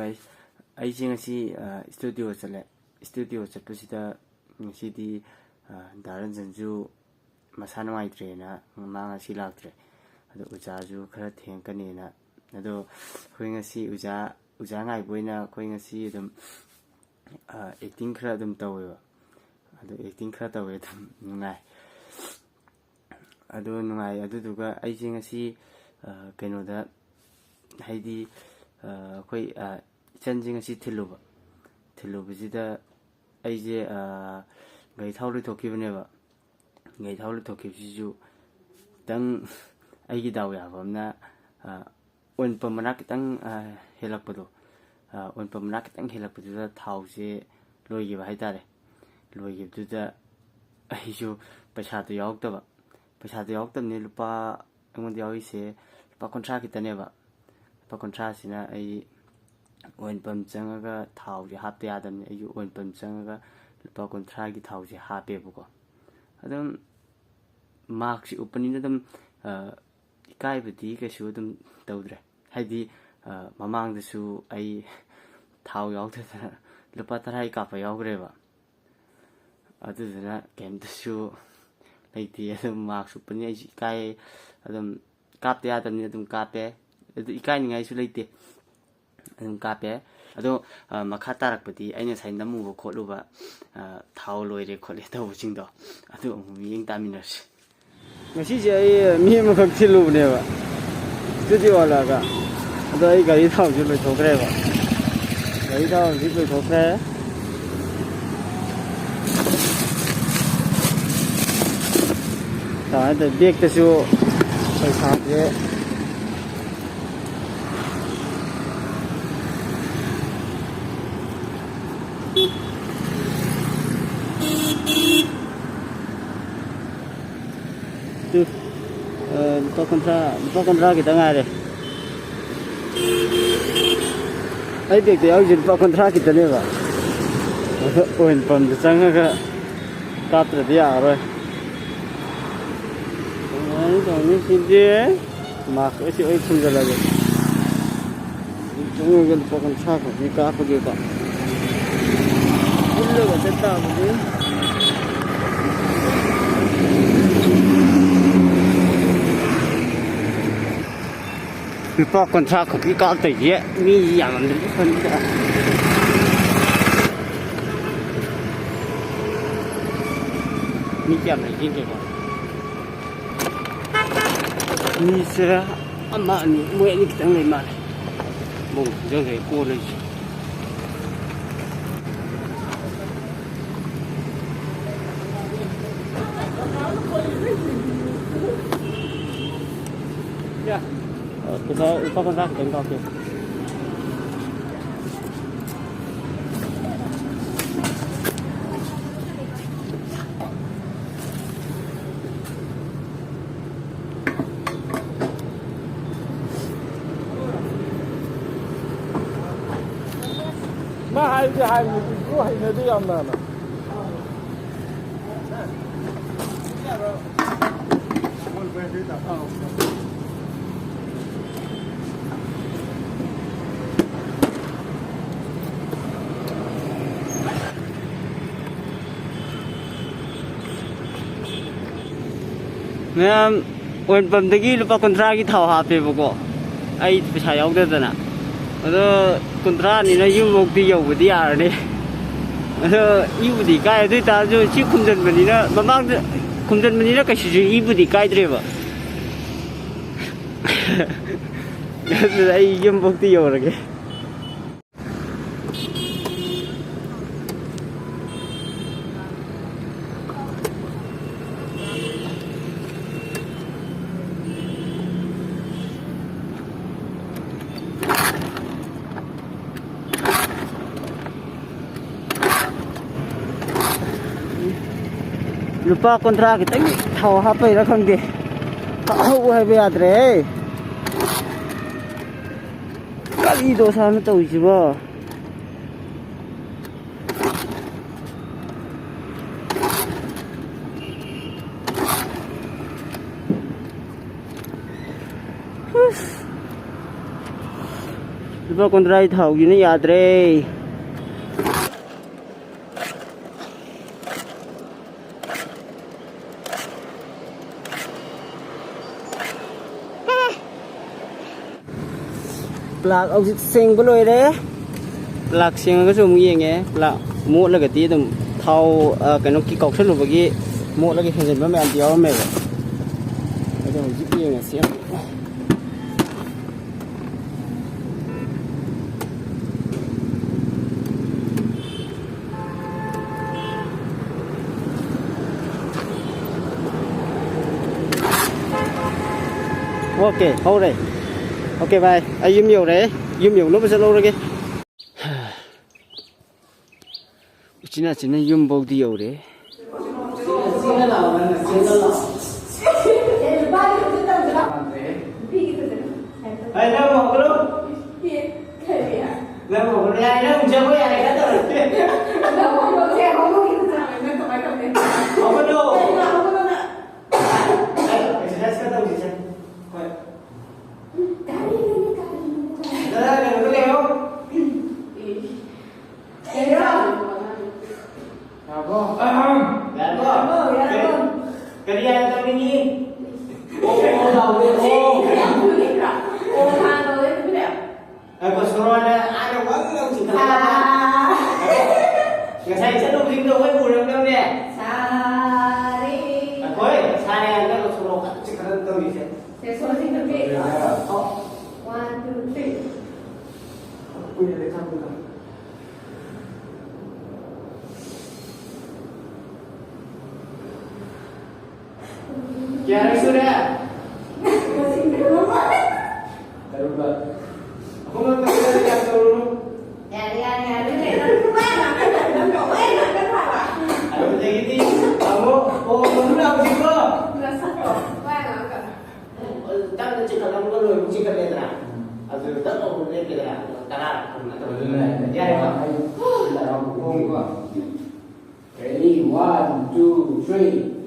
guys. ꯑꯩꯁꯦ ꯉꯁꯤ studio ꯆꯠꯂꯦ. ꯁ꯭ꯇꯨꯗꯤꯑꯣ ꯆꯠꯄꯁꯤꯗ ꯉꯁꯤꯗꯤ ꯗꯥꯔꯟꯖꯟꯁꯨ ꯃꯁꯥ ꯅꯨꯡꯉꯥꯏꯇ꯭ꯔꯦꯅ ꯃꯥ ꯉꯁꯤ ꯂꯥꯛꯇ꯭ꯔꯦ. ꯑꯗꯣ ꯎꯖꯥꯁꯨ ꯈꯔ ꯊꯦꯡꯀꯅꯦꯅ. ꯑꯗꯣ ꯑꯩꯈꯣꯏ ꯉꯁꯤ ꯎꯖꯥ ꯉꯥꯏꯕ ꯑꯣꯏꯅ ꯑꯩꯈꯣꯏ ꯉꯁꯤ ꯑꯗꯨꯝ ꯑꯦꯛꯇꯤꯡ ꯈꯔ ꯑꯗꯨꯝ ꯇꯧꯋꯦꯕ. ꯑꯗꯣ ꯑꯦꯛꯇꯤꯡ ꯈꯔ ꯇꯧꯋꯦ ꯑꯗꯨꯝ ꯅꯨꯡꯉꯥꯏ. ꯑꯗꯨꯗꯨꯒ ꯑꯩꯁꯦ ꯉꯁꯤ ꯀꯩꯅꯣꯗ ꯍꯥꯏꯗꯤ ꯑꯩꯈꯣꯏ ꯏꯆꯟꯁꯤ ꯉꯁꯤ ꯊꯤꯜꯂꯨꯕꯁꯤꯗ ꯑꯩꯁꯦ ꯒꯥꯔꯤ ꯊꯥꯎ ꯂꯣꯏꯊꯣꯛꯈꯤꯕꯅꯦꯕ. ꯒꯥꯔꯤ ꯊꯥꯎ ꯂꯣꯏꯊꯣꯛꯈꯤꯕꯁꯤꯁꯨ ꯈꯤꯇꯪ ꯑꯩꯒꯤ ꯗꯥꯎ ꯌꯥꯕ ꯑꯃꯅ ꯑꯣꯏꯜ ꯄꯝ ꯃꯅꯥꯛ ꯈꯤꯇꯪ ꯍꯦꯜꯂꯛꯄꯗꯨꯗ ꯊꯥꯎꯁꯦ ꯂꯣꯏꯈꯤꯕ ꯍꯥꯏꯇꯥꯔꯦ. ꯂꯣꯏꯈꯤꯕꯗꯨꯗ ꯑꯩꯁꯨ ꯄꯩꯁꯥꯗꯣ ꯌꯥꯎꯔꯛꯇꯕꯅꯤ. ꯑꯩꯉꯣꯟꯗ ꯌꯥꯎꯔꯤꯁꯦ ꯂꯨꯄꯥ 50 ꯈꯤꯇꯅꯦꯕ. ꯂꯨꯄꯥ 50ꯁꯤꯅ ꯑꯩ ꯑꯣꯏꯜ ꯄꯝ ꯆꯪꯉꯒ ꯊꯥꯎꯁꯦ ꯍꯥꯞꯇ ꯌꯥꯗꯕꯅꯤ. ꯑꯩꯁꯨ ꯑꯣꯏꯜ ꯄꯝ ꯆꯪꯉꯒ ꯂꯨꯄꯥ 50ꯒꯤ ꯊꯥꯎꯁꯦ ꯍꯥꯞꯄꯦꯕꯀꯣ. ꯑꯗꯨꯝ ꯃꯥꯛꯁꯤ ꯎꯞꯄꯅꯤꯅ ꯑꯗꯨꯝ ꯏꯀꯥꯏꯕꯗꯤꯀꯩꯁꯨ ꯑꯗꯨꯝ ꯇꯧꯗ꯭ꯔꯦ. ꯍꯥꯏꯗꯤ ꯃꯃꯥꯡꯗꯁꯨ ꯑꯩ ꯊꯥꯎ ꯌꯥꯎꯗꯗꯅ ꯂꯨꯄꯥ 10ꯒꯤ ꯀꯥꯞꯄ ꯌꯥꯎꯈ꯭ꯔꯦꯕ. ꯑꯗꯨꯗꯨꯅ ꯀꯩꯝꯇꯁꯨ ꯂꯩꯇꯦ. ꯑꯗꯨꯝ ꯃꯥꯛꯁ ꯎꯞꯄꯅꯤ ꯑꯩꯁꯨ ꯏꯀꯥꯏ. ꯑꯗꯨꯝ ꯀꯥꯞꯇ ꯌꯥꯗꯕꯅꯤ ꯑꯗꯨꯝ ꯀꯥꯞꯄꯦ. ꯑꯗꯨ ꯏꯀꯥꯏꯅꯤꯡꯉꯥꯏꯁꯨ ꯂꯩꯇꯦ. ꯑꯗꯨꯝ ꯀꯥꯞꯄꯦ. ꯑꯗꯣ ꯃꯈꯥ ꯇꯥꯔꯛꯄꯗꯤ ꯑꯩꯅ ꯉꯁꯥꯏ ꯅꯝꯃꯨꯕ ꯈꯣꯠꯂꯨꯕ ꯊꯥꯎ ꯂꯣꯏꯔꯦ ꯈꯣꯠꯂꯦ ꯇꯧꯕꯁꯤꯡꯗꯣ ꯑꯗꯨ ꯑꯃꯨꯛ ꯃꯤꯠꯌꯦꯡ ꯇꯥꯃꯤꯟꯅꯔꯁꯤ. ꯉꯁꯤꯁꯦ ꯑꯩ ꯃꯤ ꯑꯃꯈꯛ ꯊꯤꯜꯂꯨꯕꯅꯦꯕ ꯁ꯭ꯇꯨꯗꯤꯑꯣ ꯍꯜꯂꯛꯑꯒ. ꯑꯗꯣ ꯑꯩ ꯒꯥꯔꯤ ꯊꯥꯎꯁꯨ ꯂꯣꯏꯊꯣꯛꯈ꯭ꯔꯦꯕ. ꯒꯥꯔꯤ ꯊꯥꯎ ꯍꯧꯖꯤꯛ ꯂꯣꯏꯊꯣꯛꯈ꯭ꯔꯦ. ꯕꯦꯛꯇꯁꯨ ꯄꯩꯁꯥꯁꯦ lupa 50 kita ngare. Ai bek de auji lupa 50 kita ne ba. Oil pump de changa katra dia aroi. Ai doni sinde mak esi oi phunja lage. Tunga gel lupa 50 ko ka pa ge ka. Illo ga setta bu. Lupa 50 ko ka ta ye mi yang de phun da. Mi jam này trên kìa. Mi sẽ mà ni mua ni cái này mà. Bông cho cái cô này. Yeah. Kita lupa 50 kita oke. Hai nó đi ăn nào. Nè, oil pump dagi lupa 50 thau hapebako. Ai pesa yaudadana. Ado 50 ni na yumokti yawbadi yarane. Ado ibudi kai adu tajo chi khumjanbani na mamang khumjanbani na kashi ibudi kaidreba. Ai yumokti yawrage. Lupa 50 kita thau hapa ira khangde. Thau hai be yadre. Kali do sa na tawisi ba. lupa kontrai thau gini yadre plak ông sinh có lôi đấy plak sinh có dùng gì nghe plak mua là cái tí tầm thau cái nó cái cọc sắt lục cái mua là cái hình gì mà mẹ ăn tiêu mẹ vậy bây giờ giúp gì nghe xem ok hold đây ok bye ai zoom nhiều nó sẽ lâu rồi kì chỉ là zoom bao nhiêu đấy ai đâu mà cái lúc đâu mà cái ai đâu chưa có ai cả rồi đâu mà có xe không có cái gì nên tụi mày cầm đi không có đâu không có đâu nè ai sẽ cái đâu gì chứ Jangan sudah. Masih belum. Terus. Aku mau tanya yang dulu. Ya. Ini mana? Kan apa? Ada begini. Kamu kamu nak apa sih kau? Rasa kau. Mana kau? Tak ada cakap kamu kalau cakap dia terang. Aduh, tak mau boleh kita. Tarar. Ya. Ready, 1, 2, 3.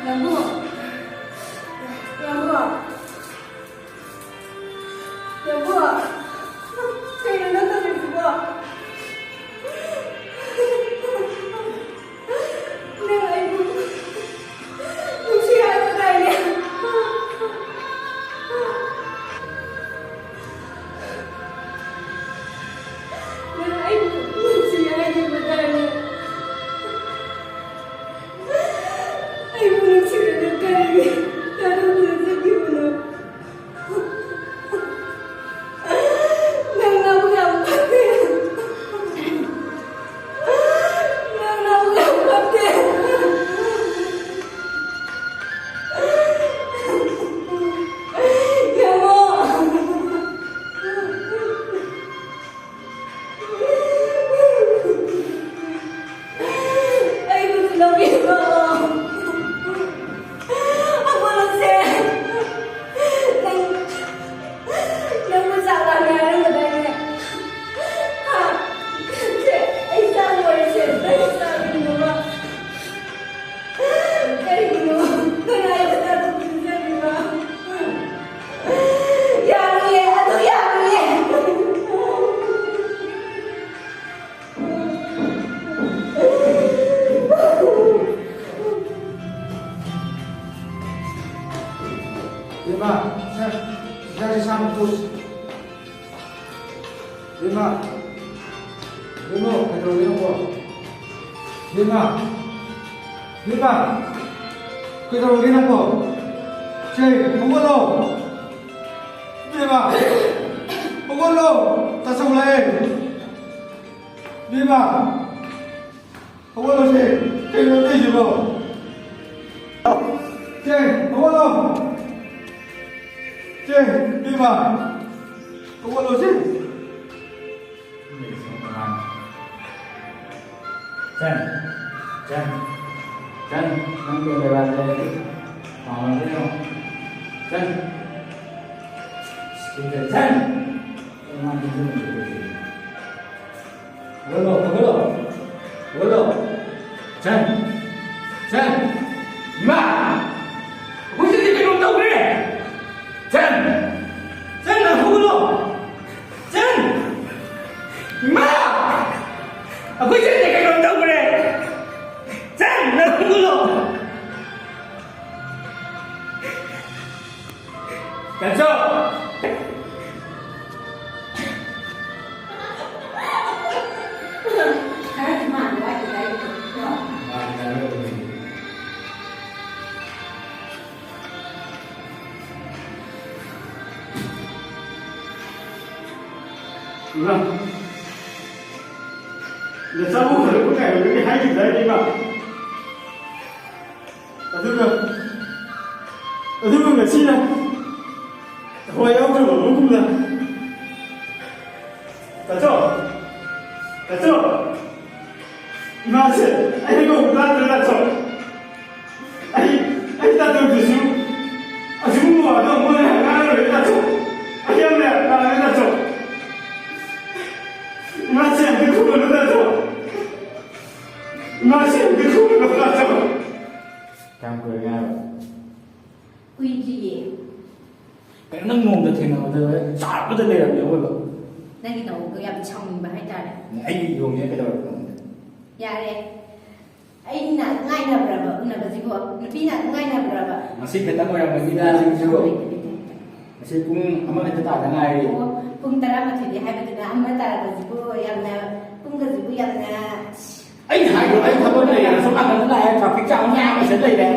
여보, 여보, 여보, 제 연락처를 주고. 내가 아이고, 무시하고 다녀. 내가 아이고, 무시하고 다녀. 아이고, 무시하고 다녀. 나도 그래서 기분을. 난 나보다 안 같아. 난 나보다 안 같아. 아이고, 너무 예뻐. 어머나, 쟤. 너무 잘하네, 그래. 쟤, 이 사람을 쟤, 이 사람이 뭐. 아이고, 그래, 나도 굉장히 봐. 양해, 아주 양해.对吧？现在上面都是，对吗？对吗？看到没有我？对吗？对吧？看到没有我？这不过喽，对吧？不过喽，他上来，对吧？不过喽是，这个对不？这不过喽。这对吧？我老师，没什么啊。真，能给来吧？好，这种真，现在真，我妈就这么回事。我喽，真，你妈，我现在这种都是。真的葫芦，真，你妈呀！我现在这种都不认，真的葫芦，感受。还是慢点，是吧？你看，你这不可能不改，你还有在对吧？这个个气呢？我要不我不了。打走，你妈是，哎，那个我打走，哎，打走读书，啊，中午啊，我哪有人打走，哎呀妈，哪有打走？你妈现在哭了打走，你妈现在哭了打走，干过呀？规矩。cái nó ngôn được thì nào thì sao có thể làm được không? Nanti tahu ke yang cang bahaya dah. Ai dùng cái đó. Ya le. Ai nak ngai nak berapa? Nak bersiko. Nabi nak ngai nak berapa? Masih kita mau yang kita sih masih pun amat kita tak ngai. Pun tara macam dia hai betul amat tara bersiko yang na pun bersiko yang na. Ai hai rồi ai thabo này là số ăn nó lại traffic jam nó sẽ đây đấy.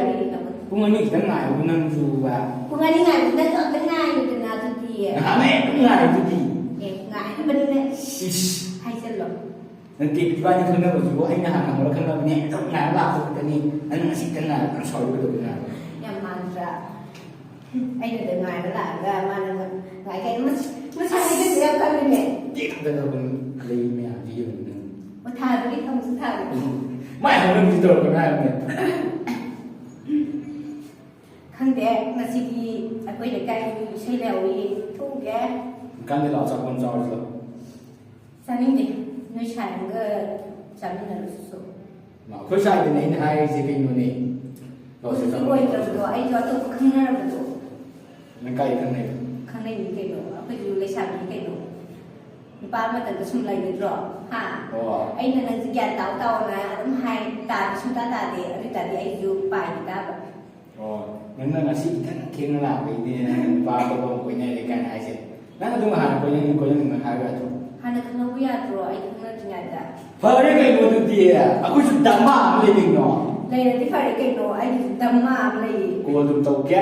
Pun ini kita ngai pun nang su ba. Pun ini ngai kita tak ngai itu na tu dia. Ngai ngai tu dia. Ngai itu benar ni. Hai selo. Nanti tiba ni kena bersiko ai nak hang orang kena ni tak ngai lah tu kita ni. Anh masih kena kan soal betul benar. Yang mantra. Ai dah ngai lah, dah mana ngai kan masih ada dia kan ni. Dia kata pun lei ni dia. Thà đi không sự thà. Mai không nên gì tôi còn ai không? Khang đẹp mà chỉ ở quê để cây xây lều đi thu cái. Kan dia lawan con trâu rồi. Sao nên đi? Nói chuyện cái sao nên là số. Mà khối sai thì này hai gì cái này. ဒီဘွေတော့အဲ့တော့တော့ခင်းရမှာတော့ มันใกล้ข้างใน ခင်းနေပြီကတော့အခုဒီလေးရှာပြီးခဲ့တော့ဒီပါမတဲ့ဆုလိုက်နေတော့ဟာအဲ့နဲ့လည်းကြက်တောက်นะအဲ့ဟိုင်းတာဆုတာတဲ့အဲ့ဒါဒီအဲ့ယူပိုင်တာပဲ อ๋อนั่นน่ะสิท่านเคียงล่ะไปนี่ปลาบ่ก็เนี่ยในการหายเสร็จนั่นก็ต้องหาก็ยังมาหาอยู่ ဟာနကနဝရတော့အဲ့ဒီကညတာ ဖာရဲကိမို့တူရဲ့အခုစဓမ္မလေးတင်တော့ လေဒီဖာရကိတော့အဲ့ဒီဓမ္မမလေး ကိုတို့တော့ကဲ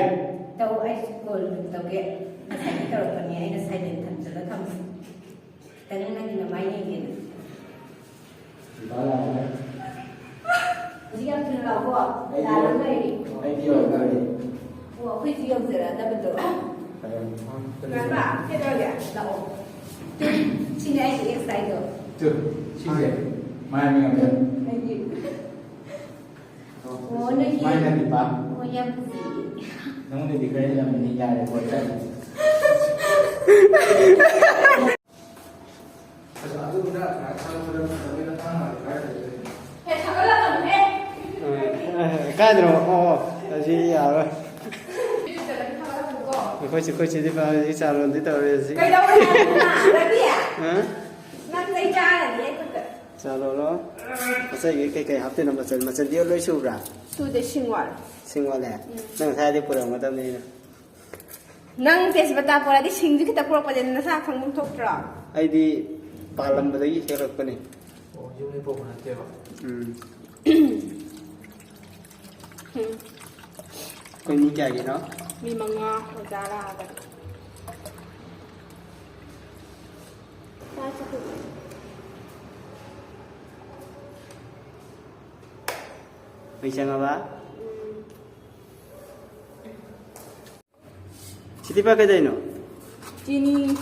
တော့အဲ့ကိုတော့ကဲအဲ့ဒါကတော့ပနေအဲ့ဆိုင်တဲ့ထမ်းစလာကမ်းတကယ်နဲ့ဒီမိုင်းနေတယ် ဘာလာလဲ ဒီကကျွန်တော်ကလာလို့လေ အဲ့ဒီရောကလေး ဟိုခွေးကြီးရောက်ကြတာတပ်တော့ကဲပါဖြစ်တော့ရတော့ချင်းနေအဲ့ဒီဆိုင်တော့ တူရှိတယ်မိုင်းမြန်ပြန် နေကြီးဟိုနေကြီး မိုင်းနဲ့ဒီပါ ဟိုရမ်းစီ น้องนี่ดีกว่ามันนี่ยาเลยพอใจ까지로 그렇지 디바 이사로 디터레지 cái đâu là cái gì à năm dây cha là gì vậy 자로로 어서 cái 합때 넘어 맞전 디어 로슈라 tôi để sinh hoạt 생활에 능 사야지 보러 뭐 때문에 nang tes bata pora di sing kita pura pada nasa khang mung thok tra 아이디 발람바다기 해럭거니 어 이번에 보고 나한테 봐 कोई नहीं क्या ना mi manga ojara ada bisa nggak pak Siti pakai deh no Jini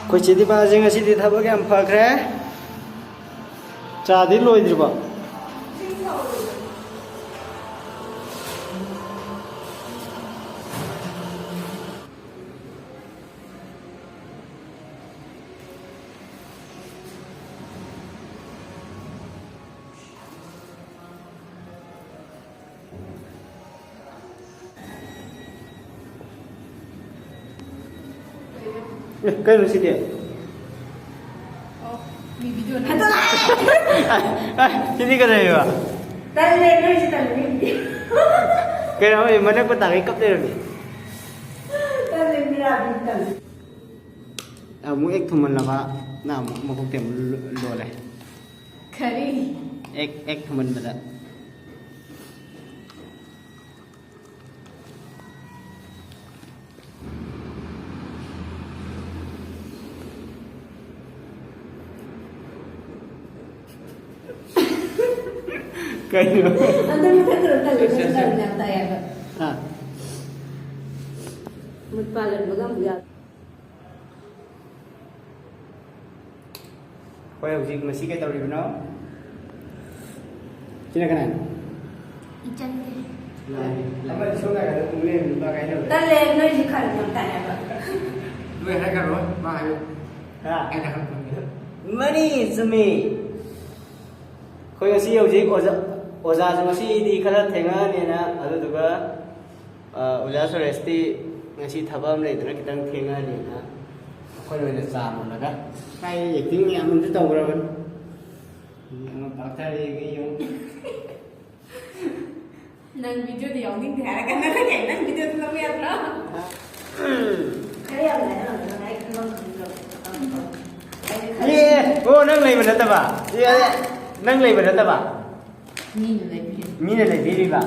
कोई Siti pakai nggak Siti thapa cái am pakai Chadi loi dir pak cái gì Siti mi video na Siti cái này pak tan le no si tan le cái đó mình mới có tặng cấp đây rồi tan le mira bi tan mu ek thuman la ba na mo ko tem lo le khari ek thuman bada cái nữa anda mi tan tan le tan nyata ya à mut palan bagam ya quay đầu gì mà xí cái tàu đi nó chính là cái này ijan là mà số này là cũng lên ba cái nữa tan le no si khar nyata ya ด้วยให้กันรถมาให้ à ไอ้นะครับ money is me khoi si yau ji oza so si di khala thenga ne na adu duga uja so resti ngasi thabam le dana kitang thenga ne na khoi le sa mo na ga kai acting ni amun tu tawra ban ang bakta le gi yung nang video di yang ning thả cái nó cái nang video tu làm việc đó cái yang này nó này không ye o nang lai ban ta ba ye nang lai ban ta ba nhìn lại video mi ne le di ba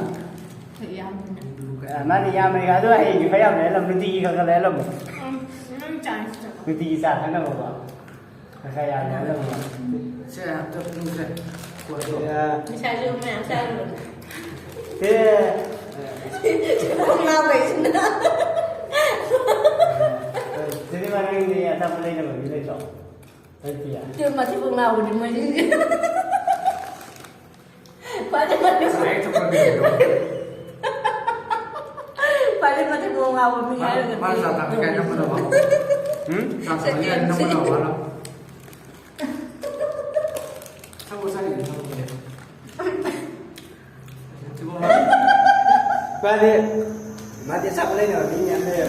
thì yang ma ni ya mai ga do ai gi fa ya le lam ti ga ga le lam nang chán ti sa tha na ba ka ka ya le lam ba ใช่ครับจะดูใช่ปวดหัว ไม่ใช่เรื่องแม่ใช่เรื่อง thế không lao về xin đó thế thì mà anh đi à tao lên là bởi vì đây chọn đây kìa chưa mà thì phương nào thì mới phải đi mà thì ใช้ทุกคนเดียว phải đi mà thì phương nào mà mình มา nghe được มาสาธารณะกันยังไม่ได้บอก上次人家能不能完了？差不多3点，差不多点。这个Mati sắp lên rồi, đi nhanh lên rồi.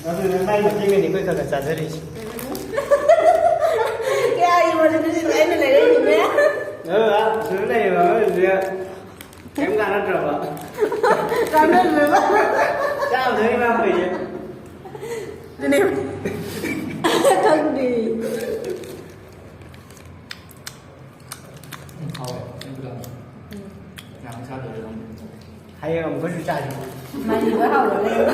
Nó may một cái này có thật là đi. Cái ai mà đi em này đây gì nhé? Á, thứ này mà em ra nó rồi ạ. Ra nên rồi đó. Sao thế mà phải vậy? Đi đi. Thân đi.好，那个，两个差不多。还有不是炸鸡。Mà đi với hầu rồi lên.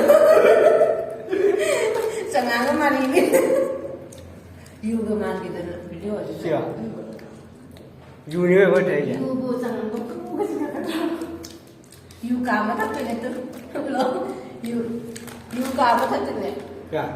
Chẳng ngán cái mà đi biết. Yêu cái mà thì tôi video ở Chưa. Dù như có thể vậy. Yêu bộ chẳng có cái gì cả. Yêu cả mà thắt cái này tôi. Yêu cả mà thắt cái này. Dạ.